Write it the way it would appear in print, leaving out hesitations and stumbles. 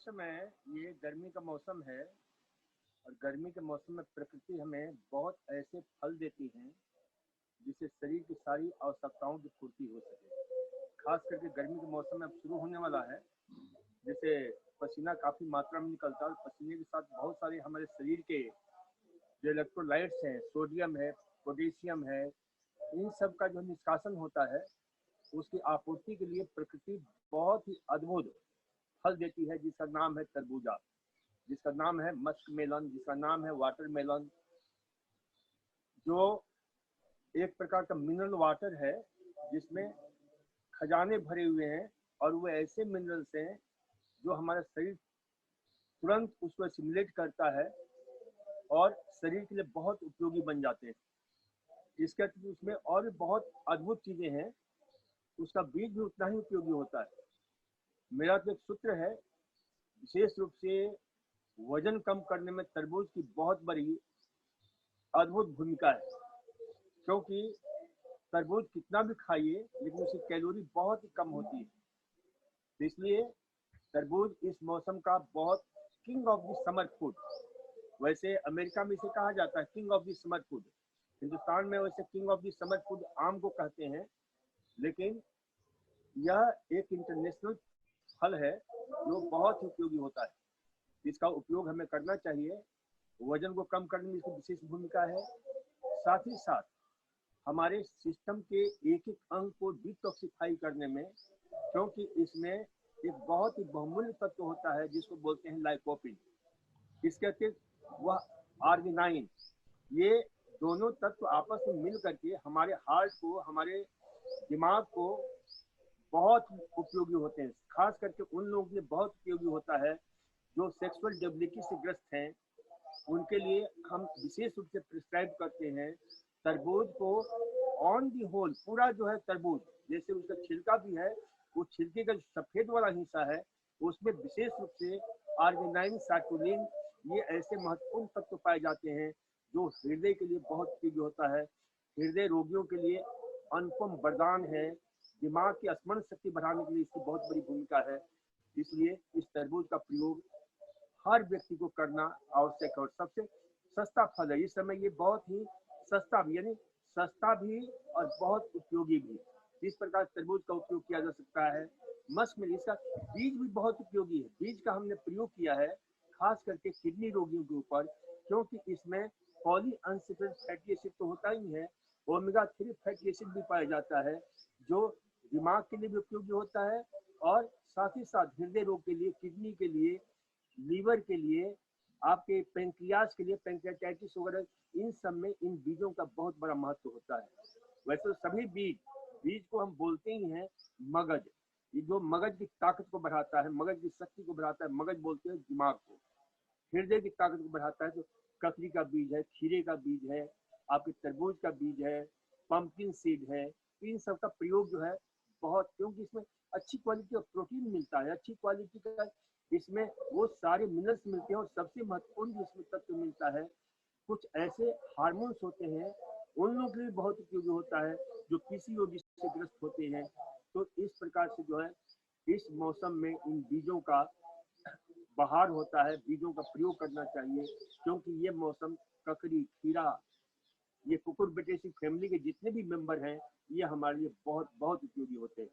इस समय ये गर्मी का मौसम है और गर्मी के मौसम में प्रकृति हमें बहुत ऐसे फल देती हैं जिससे शरीर की सारी आवश्यकताओं की पूर्ति हो सके। खास करके गर्मी के मौसम में अब शुरू होने वाला है, जैसे पसीना काफी मात्रा में निकलता है और पसीने के साथ बहुत सारे हमारे शरीर के जो इलेक्ट्रोलाइट्स हैं, सोडियम है, पोटेशियम है, इन सब का जो निष्कासन होता है उसकी आपूर्ति के लिए प्रकृति बहुत ही अद्भुत फल देती है, जिसका नाम है तरबूजा, जिसका नाम है मस्क मेलन, जिसका नाम है वाटरमेलन, जो एक प्रकार का मिनरल वाटर है जिसमें खजाने भरे हुए हैं और वो ऐसे मिनरल्स हैं जो हमारा शरीर तुरंत उसको सिमुलेट करता है और शरीर के लिए बहुत उपयोगी बन जाते हैं। इसके अतिरिक्त उसमें और भी बहुत अद्भुत चीजें हैं, उसका बीज भी उतना ही उपयोगी होता है। मेरा तो एक सूत्र है, विशेष रूप से वजन कम करने में तरबूज की बहुत बड़ी अद्भुत भूमिका है, क्योंकि तरबूज कितना भी खाइए लेकिन उसकी कैलोरी बहुत ही कम होती है। तो इसलिए तरबूज इस मौसम का बहुत king of the summer food, वैसे अमेरिका में इसे कहा जाता है king of the summer food, Hindustan में वैसे king of the summer food आम को कहते हैं, लेकिन यह एक इंटरनेशनल फल है जो बहुत ही उपयोगी होता है। इसका उपयोग हमें करना चाहिए। वजन को कम करने में इसकी विशेष भूमिका है, साथ ही साथ हमारे सिस्टम के एक एक अंग को डिटॉक्सिफाई करने में, क्योंकि इसमें एक बहुत ही बहुमूल्य तत्व होता है जिसको बोलते हैं लाइकोपिन। इसके अतिरिक्त वह आर्गिनाइन, ये दोनों तत्व आपस में मिल करके हमारे हार्ट को, हमारे दिमाग को बहुत उपयोगी होते हैं। खास करके उन लोगों के लिए बहुत उपयोगी होता है जो सेक्सुअल डेबिलिटी से ग्रस्त हैं, उनके लिए हम विशेष रूप से प्रिस्क्राइब करते हैं तरबूज को ऑन दी होल। पूरा जो है तरबूज, जैसे उसका छिलका भी है, वो छिलके का सफेद वाला हिस्सा है, उसमें विशेष रूप से आर्गिनाइन, साइटोलिन, ये ऐसे महत्वपूर्ण तत्व पाए जाते हैं जो हृदय के लिए बहुत उपयोगी होता है। हृदय रोगियों के लिए अनुपम वरदान है। दिमाग की स्मरण शक्ति बढ़ाने के लिए इसकी बहुत बड़ी भूमिका है। इसलिए इस तरबूज का प्रयोग हर व्यक्ति को करना आवश्यक है और सबसे सस्ता फल है। इस समय ये बहुत ही सस्ता भी, यानी सस्ता भी और बहुत उपयोगी भी। इस प्रकार तरबूज का उपयोग किया जा सकता है। मस्क में इसका बीज भी बहुत उपयोगी है। बीज का हमने प्रयोग किया है खास करके किडनी रोगियों के ऊपर, क्योंकि इसमें पॉली अनसैचुरेटेड फैटी एसिड तो होता ही है, ओमेगा 3 फैटी एसिड भी पाया जाता है जो दिमाग के लिए भी उपयोगी होता है और साथ ही साथ हृदय रोग के लिए, किडनी के लिए, लीवर के लिए, आपके पेंक्रियाज के लिए, पेंक्रियाटाइटिस वगैरह, इन सब में इन बीजों का बहुत बड़ा महत्व होता है। वैसे तो सभी बीज को हम बोलते ही हैं मगज, ये जो मगज की ताकत को बढ़ाता है, मगज की शक्ति को बढ़ाता है, मगज बोलते हैं दिमाग को। हृदय की ताकत को बढ़ाता है तो ककड़ी का बीज है, खीरे का बीज है, आपके तरबूज का बीज है, पंपकिन सीड है। इन सब का प्रयोग जो है बहुत, क्योंकि इसमें अच्छी क्वालिटी का प्रोटीन मिलता है, अच्छी क्वालिटी का इसमें वो सारे मिनरल्स मिलते हैं और सबसे महत्वपूर्ण जो इसमें तत्व मिलता है, कुछ ऐसे हार्मोन्स होते हैं, उन लोगों के लिए बहुत उपयोगी होता है जो पीसीओडी से ग्रस्त होते हैं। तो इस प्रकार से जो है इस मौसम में इन बीजों का बहार होता है, बीजों का प्रयोग करना चाहिए, क्योंकि ये मौसम ककड़ी, खीरा, ये कुकुरबिटेसी फैमिली के जितने भी मेंबर हैं, ये हमारे लिए बहुत बहुत उपयोगी होते हैं।